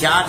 4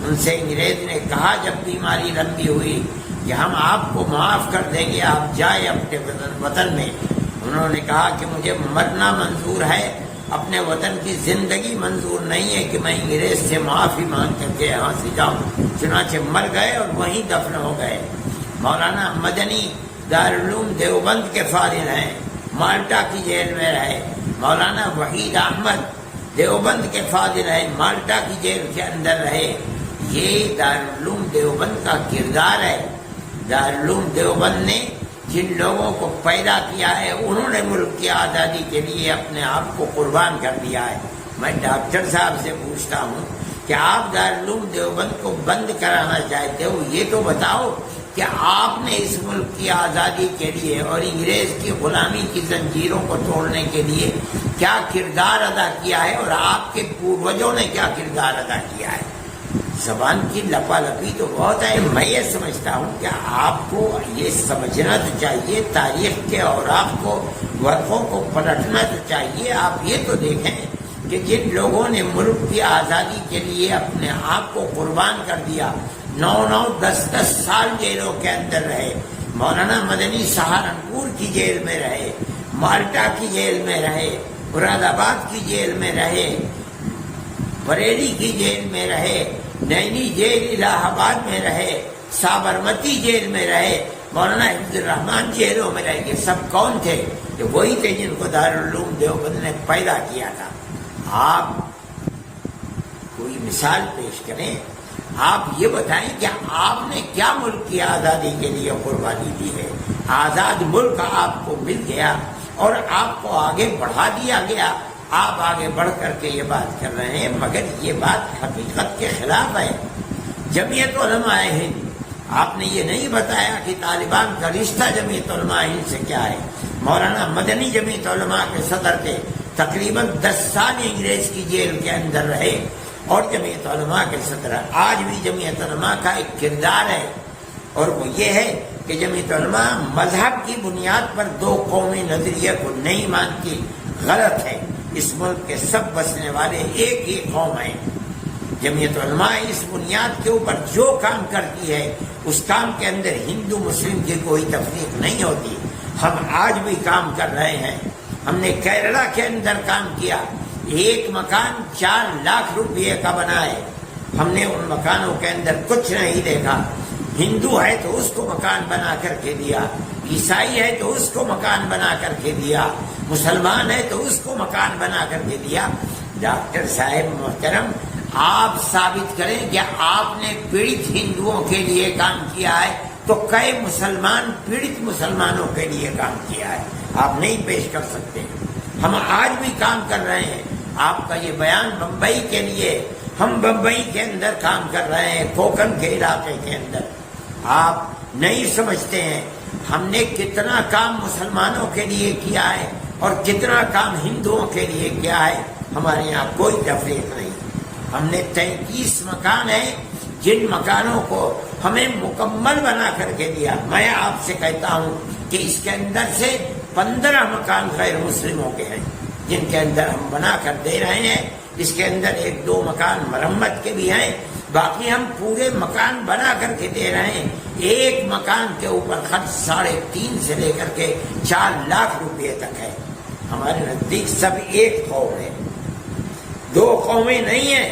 ان سے انگریز نے کہا جب بیماری لمبی ہوئی کہ ہم آپ کو معاف کر دیں گے، آپ جائیں اپنے وطن میں۔ انہوں نے کہا کہ مجھے مرنا منظور ہے، اپنے وطن کی زندگی منظور نہیں ہے کہ میں انگریز سے معافی مانگ کر کے یہاں سے جاؤں۔ چنانچہ مر گئے اور وہیں دفن ہو گئے۔ مولانا مدنی دارالعلوم دیوبند کے فارغ ہیں، مالٹا کی جیل میں رہے۔ مولانا وحید احمد دیوبند کے فاضل ہیں، مالٹا کی جیل کے اندر رہے۔ یہ دارالعلوم دیوبند کا کردار ہے۔ دارالعلوم دیوبند نے جن لوگوں کو پیدا کیا ہے انہوں نے ملک کی آزادی کے لیے اپنے آپ کو قربان کر دیا ہے۔ میں ڈاکٹر صاحب سے پوچھتا ہوں کہ آپ دارالعلوم دیوبند کو بند کرانا چاہتے ہو، یہ تو بتاؤ کہ آپ نے اس ملک کی آزادی کے لیے اور انگریز کی غلامی کی زنجیروں کو توڑنے کے لیے کیا کردار ادا کیا ہے، اور آپ کے پوروجوں نے کیا کردار ادا کیا ہے۔ زبان کی لپالپی تو بہت ہے۔ میں یہ سمجھتا ہوں کہ آپ کو یہ سمجھنا تو چاہیے، تاریخ کے اوراق کو، ورقوں کو پلٹنا تو چاہیے۔ آپ یہ تو دیکھیں کہ جن لوگوں نے ملک کی آزادی کے لیے اپنے آپ کو قربان کر دیا، 9 10 سال جیلوں کے اندر رہے۔ مولانا مدنی سہارنپور کی جیل میں رہے، مالٹا کی جیل میں رہے، مراد آباد کی جیل میں رہے، بریلی کی جیل میں رہے، نینی جیل الہ آباد میں رہے، سابرمتی جیل میں رہے، مولانا حفظ الرحمان جیلوں میں رہے۔ یہ سب کون تھے؟ کہ وہی تھے جن کو دارالعلوم دیوبند نے پیدا کیا تھا۔ آپ کوئی مثال پیش کریں، آپ یہ بتائیں کہ آپ نے کیا ملک کی آزادی کے لیے قربانی دی ہے۔ آزاد ملک آپ کو مل گیا اور آپ کو آگے بڑھا دیا گیا۔ آپ آگے بڑھ کر کے یہ بات کر رہے ہیں، مگر یہ بات حقیقت کے خلاف ہے۔ جمعیت علماء ہند، آپ نے یہ نہیں بتایا کہ طالبان کا رشتہ جمعیت علماء ہند سے کیا ہے۔ مولانا مدنی جمعیت علماء کے صدر تھے، تقریباً 10 سال انگریز کی جیل کے اندر رہے اور جمعیت علماء کے صدر۔ آج بھی جمعیت علماء کا ایک کردار ہے، اور وہ یہ ہے کہ جمعیت علماء مذہب کی بنیاد پر 2 قومی نظریے کو نہیں مانتی، غلط ہے۔ اس ملک کے سب بسنے والے ایک ہی قوم ہیں۔ جمعیت علماء اس بنیاد کے اوپر جو کام کرتی ہے اس کام کے اندر ہندو مسلم کی کوئی تفریق نہیں ہوتی۔ ہم آج بھی کام کر رہے ہیں۔ ہم نے کیرلا کے اندر کام کیا، ایک مکان 4 لاکھ روپے کا بنا ہے۔ ہم نے ان مکانوں کے اندر کچھ نہیں دیکھا۔ ہندو ہے تو اس کو مکان بنا کر کے دیا، عیسائی ہے تو اس کو مکان بنا کر کے دیا، مسلمان ہے تو اس کو مکان بنا کر کے دیا۔ ڈاکٹر صاحب محترم، آپ ثابت کریں کہ آپ نے پیڑت ہندوؤں کے لیے کام کیا ہے تو کئی مسلمان پیڑت مسلمانوں کے لیے کام کیا ہے؟ آپ نہیں پیش کر سکتے۔ ہم آج بھی کام کر رہے ہیں۔ آپ کا یہ بیان بمبئی کے لیے، ہم بمبئی کے اندر کام کر رہے ہیں، کوکن کے علاقے کے اندر۔ آپ نہیں سمجھتے ہیں ہم نے کتنا کام مسلمانوں کے لیے کیا ہے اور کتنا کام ہندوؤں کے لیے کیا ہے۔ ہمارے یہاں کوئی تفریق نہیں۔ ہم نے 33 مکان ہیں جن مکانوں کو ہمیں مکمل بنا کر کے دیا۔ میں آپ سے کہتا ہوں کہ اس کے اندر سے 15 مکان غیر مسلموں کے ہیں جن کے اندر ہم بنا کر دے رہے ہیں۔ اس کے اندر 1-2 مکان مرمت کے بھی ہیں، باقی ہم پورے مکان بنا کر کے دے رہے ہیں۔ ایک مکان کے اوپر خرچ 3.5 سے لے کر کے 4 لاکھ روپے تک ہے۔ ہمارے نزدیک سب ایک قوم ہے، 2 قومیں نہیں ہیں۔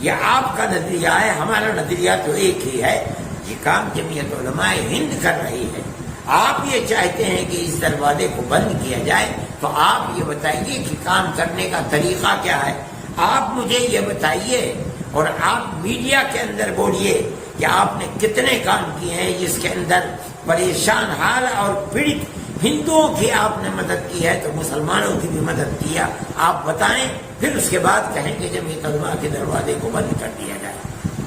یہ آپ کا نظریہ ہے، ہمارا نظریہ تو ایک ہی ہے۔ یہ کام جمعیت علماء ہند کر رہی ہے۔ آپ یہ چاہتے ہیں کہ اس دروازے کو بند کیا جائے تو آپ یہ بتائیے کہ کام کرنے کا طریقہ کیا ہے۔ آپ مجھے یہ بتائیے اور آپ میڈیا کے اندر بولیے کہ آپ نے کتنے کام کیے ہیں جس کے اندر پریشان حال اور پیڑت ہندوؤں کی آپ نے مدد کی ہے تو مسلمانوں کی بھی مدد کیا، آپ بتائیں، پھر اس کے بعد کہیں کہ جمعیت علماء کے دروازے کو بند کر دیا جائے۔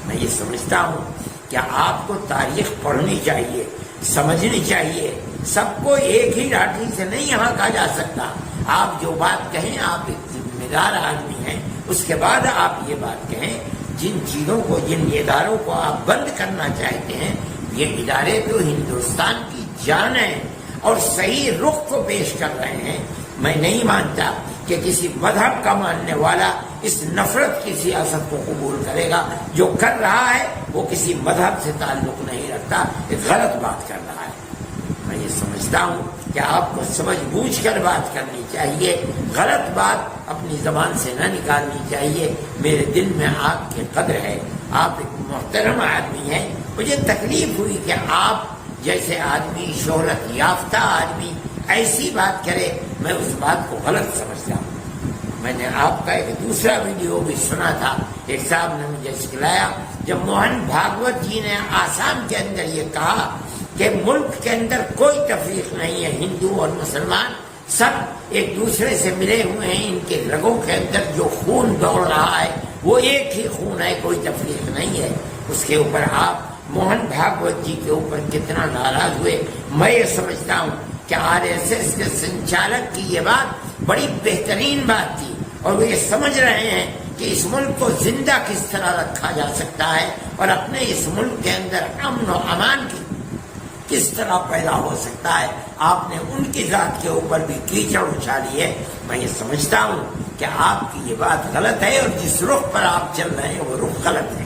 میں یہ سمجھتا ہوں کہ آپ کو تاریخ پڑھنی چاہیے، سمجھنی چاہیے۔ سب کو ایک ہی لاٹھی سے نہیں یہاں کہا جا سکتا۔ آپ جو بات کہیں، آپ ایک ذمہ دار آدمی ہیں، اس کے بعد آپ یہ بات کہیں۔ جن چیزوں کو، جن اداروں کو آپ بند کرنا چاہتے ہیں، یہ ادارے تو ہندوستان کی جان ہے اور صحیح رخ کو پیش کر رہے ہیں۔ میں نہیں مانتا کہ کسی مذہب کا ماننے والا اس نفرت کی سیاست کو قبول کرے گا. جو کر رہا ہے وہ کسی مذہب سے تعلق نہیں رکھتا, ایک غلط بات کر رہا ہے. میں یہ سمجھتا ہوں کہ آپ کو سمجھ بوجھ کر بات کرنی چاہیے, غلط بات اپنی زبان سے نہ نکالنی چاہیے. میرے دل میں آپ کی قدر ہے, آپ ایک محترم آدمی ہیں. مجھے تکلیف ہوئی کہ آپ جیسے آدمی, شہرت یافتہ آدمی ایسی بات کرے. میں اس بات کو غلط سمجھتا ہوں. میں نے آپ کا ایک دوسرا ویڈیو بھی سنا تھا, ایک صاحب نے مجھے سکھلایا جب موہن بھاگوت جی نے آسام کے اندر یہ کہا کہ ملک کے اندر کوئی تفریق نہیں ہے, ہندو اور مسلمان سب ایک دوسرے سے ملے ہوئے ہیں, ان کے رگوں کے اندر جو خون دوڑ رہا ہے وہ ایک ہی خون ہے, کوئی تفریق نہیں ہے. اس کے اوپر آپ موہن بھاگوت جی کے اوپر کتنا ناراض ہوئے. میں یہ سمجھتا ہوں کہ RSS کے سنچالک کی یہ بات بڑی بہترین بات تھی, اور وہ یہ سمجھ رہے ہیں کہ اس ملک کو زندہ کس طرح رکھا جا سکتا ہے اور اپنے اس ملک کے اندر امن و امان کی کس طرح پیدا ہو سکتا ہے. آپ نے ان کی ذات کے اوپر بھی کیچڑ اچھالی ہے. میں یہ سمجھتا ہوں کہ آپ کی یہ بات غلط ہے, اور جس رخ پر آپ چل رہے ہیں وہ رخ غلط ہے.